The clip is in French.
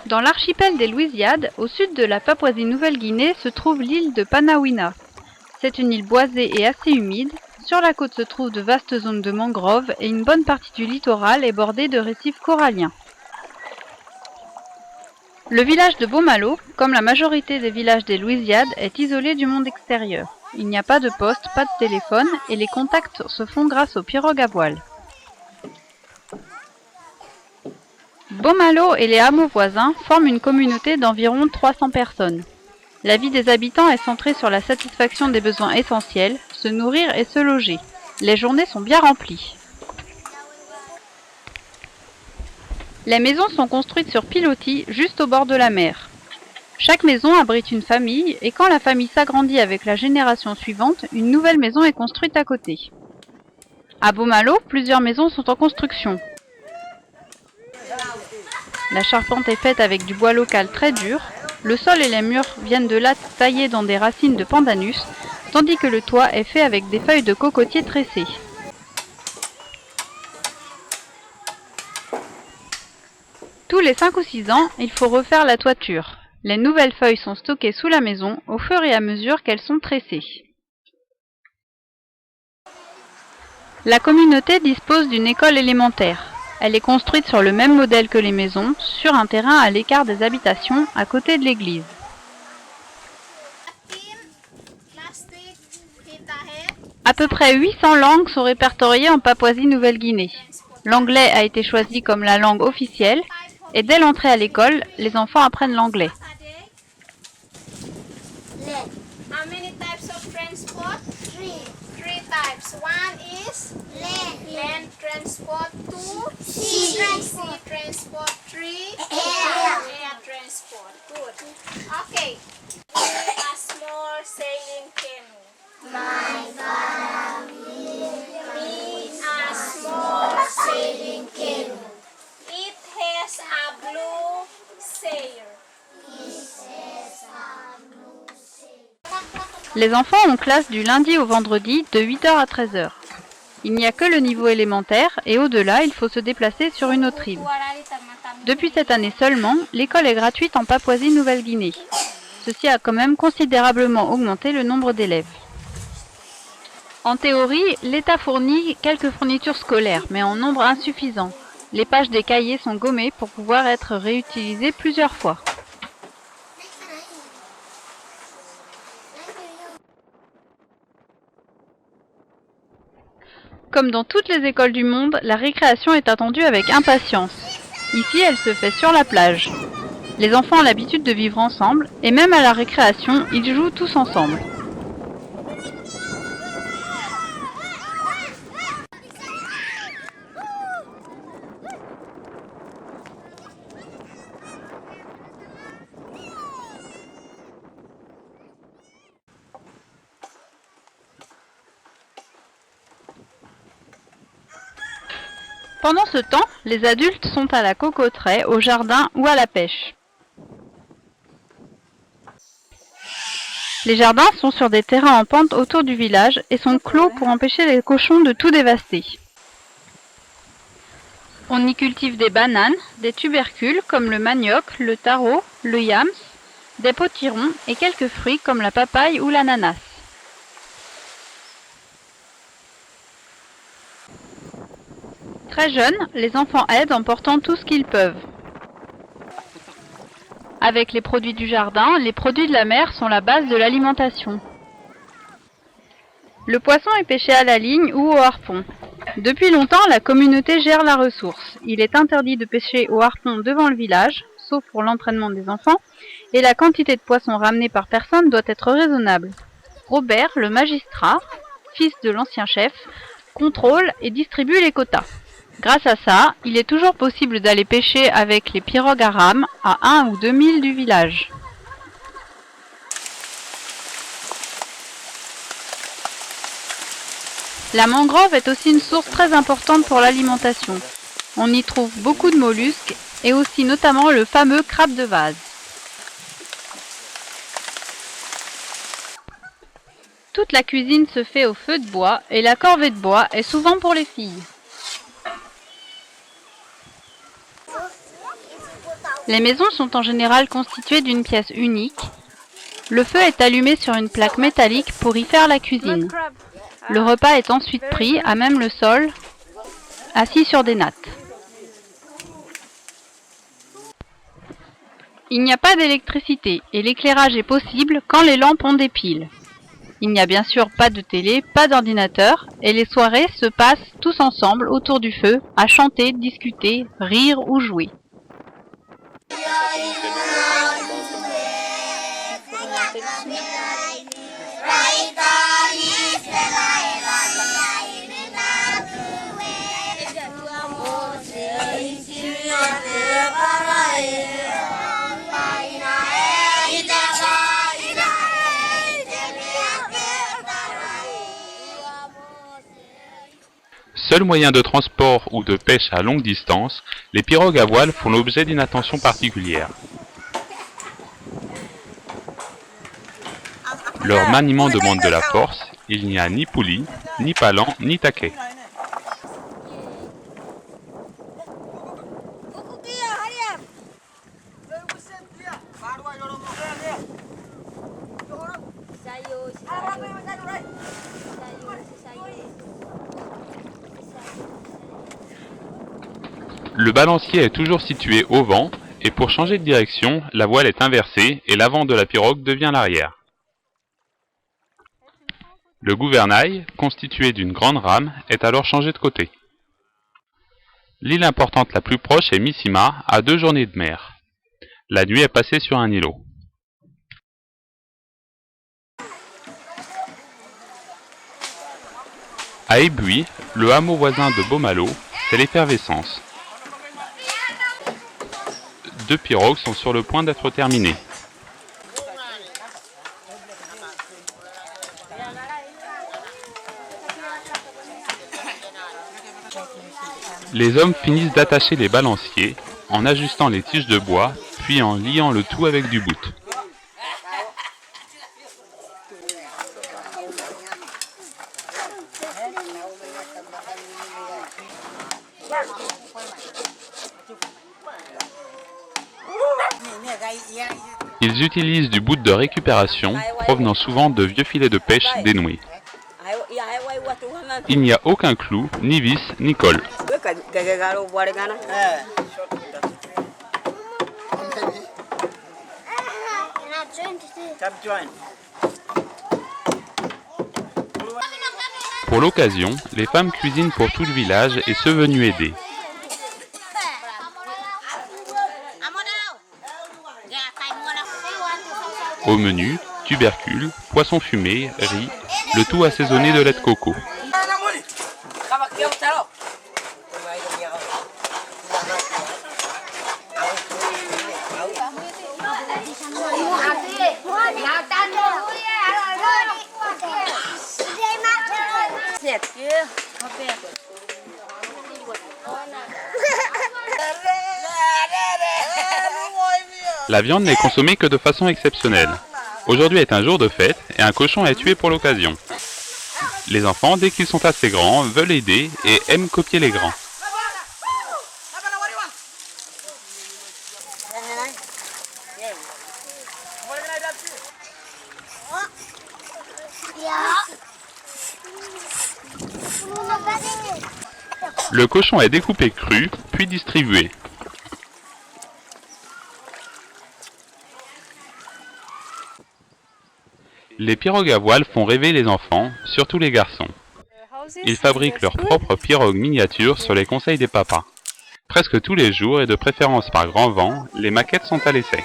Dans l'archipel des Louisiades, au sud de la Papouasie-Nouvelle-Guinée, se trouve l'île de Panawina. C'est une île boisée et assez humide. Sur la côte se trouvent de vastes zones de mangroves et une bonne partie du littoral est bordée de récifs coralliens. Le village de Beaumalo, comme la majorité des villages des Louisiades, est isolé du monde extérieur. Il n'y a pas de poste, pas de téléphone et les contacts se font grâce aux pirogues à voile. Beaumalo et les hameaux voisins forment une communauté d'environ 300 personnes. La vie des habitants est centrée sur la satisfaction des besoins essentiels, se nourrir et se loger. Les journées sont bien remplies. Les maisons sont construites sur pilotis, juste au bord de la mer. Chaque maison abrite une famille et quand la famille s'agrandit avec la génération suivante, une nouvelle maison est construite à côté. À Beaumalo, plusieurs maisons sont en construction. La charpente est faite avec du bois local très dur. Le sol et les murs viennent de lattes taillées dans des racines de pandanus, tandis que le toit est fait avec des feuilles de cocotier tressées. Tous les 5 ou 6 ans, il faut refaire la toiture. Les nouvelles feuilles sont stockées sous la maison au fur et à mesure qu'elles sont tressées. La communauté dispose d'une école élémentaire. Elle est construite sur le même modèle que les maisons, sur un terrain à l'écart des habitations, à côté de l'église. À peu près 800 langues sont répertoriées en Papouasie-Nouvelle-Guinée. L'anglais a été choisi comme la langue officielle et dès l'entrée à l'école, les enfants apprennent l'anglais. How many types of transport? Three types. One is land transport. Two sea transport. Three air transport. Good. Okay. A small sailing canoe. My family. A small sailing canoe. It has a blue sail. Les enfants ont classe du lundi au vendredi de 8h à 13h. Il n'y a que le niveau élémentaire et au-delà, il faut se déplacer sur une autre île. Depuis cette année seulement, l'école est gratuite en Papouasie-Nouvelle-Guinée. Ceci a quand même considérablement augmenté le nombre d'élèves. En théorie, l'État fournit quelques fournitures scolaires, mais en nombre insuffisant. Les pages des cahiers sont gommées pour pouvoir être réutilisées plusieurs fois. Comme dans toutes les écoles du monde, la récréation est attendue avec impatience. Ici, elle se fait sur la plage. Les enfants ont l'habitude de vivre ensemble, et même à la récréation, ils jouent tous ensemble. Pendant ce temps, les adultes sont à la cocoterie, au jardin ou à la pêche. Les jardins sont sur des terrains en pente autour du village et sont clos pour empêcher les cochons de tout dévaster. On y cultive des bananes, des tubercules comme le manioc, le taro, le yams, des potirons et quelques fruits comme la papaye ou l'ananas. Très jeunes, les enfants aident en portant tout ce qu'ils peuvent. Avec les produits du jardin, les produits de la mer sont la base de l'alimentation. Le poisson est pêché à la ligne ou au harpon. Depuis longtemps, la communauté gère la ressource. Il est interdit de pêcher au harpon devant le village, sauf pour l'entraînement des enfants, et la quantité de poissons ramenée par personne doit être raisonnable. Robert, le magistrat, fils de l'ancien chef, contrôle et distribue les quotas. Grâce à ça, il est toujours possible d'aller pêcher avec les pirogues à rames à 1 ou 2 milles du village. La mangrove est aussi une source très importante pour l'alimentation. On y trouve beaucoup de mollusques et aussi notamment le fameux crabe de vase. Toute la cuisine se fait au feu de bois et la corvée de bois est souvent pour les filles. Les maisons sont en général constituées d'une pièce unique. Le feu est allumé sur une plaque métallique pour y faire la cuisine. Le repas est ensuite pris à même le sol, assis sur des nattes. Il n'y a pas d'électricité et l'éclairage est possible quand les lampes ont des piles. Il n'y a bien sûr pas de télé, pas d'ordinateur et les soirées se passent tous ensemble autour du feu à chanter, discuter, rire ou jouer. Seul moyen de transport ou de pêche à longue distance, les pirogues à voile font l'objet d'une attention particulière. Leur maniement demande de la force, il n'y a ni poulie, ni palan, ni taquet. Le balancier est toujours situé au vent et pour changer de direction, la voile est inversée et l'avant de la pirogue devient l'arrière. Le gouvernail, constitué d'une grande rame, est alors changé de côté. L'île importante la plus proche est Missima, à 2 journées de mer. La nuit est passée sur un îlot. À Ébuy, le hameau voisin de Beaumalo, c'est l'effervescence. 2 pirogues sont sur le point d'être terminées. Les hommes finissent d'attacher les balanciers en ajustant les tiges de bois, puis en liant le tout avec du bout. Ils utilisent du bout de récupération, provenant souvent de vieux filets de pêche dénoués. Il n'y a aucun clou, ni vis, ni colle. Pour l'occasion, les femmes cuisinent pour tout le village et ceux venus aider. Au menu, tubercules, poissons fumés, riz, le tout assaisonné de lait de coco. La viande n'est consommée que de façon exceptionnelle. Aujourd'hui est un jour de fête et un cochon est tué pour l'occasion. Les enfants, dès qu'ils sont assez grands, veulent aider et aiment copier les grands. Le cochon est découpé cru, puis distribué. Les pirogues à voile font rêver les enfants, surtout les garçons. Ils fabriquent leurs propres pirogues miniatures sur les conseils des papas. Presque tous les jours et de préférence par grand vent, les maquettes sont à l'essai.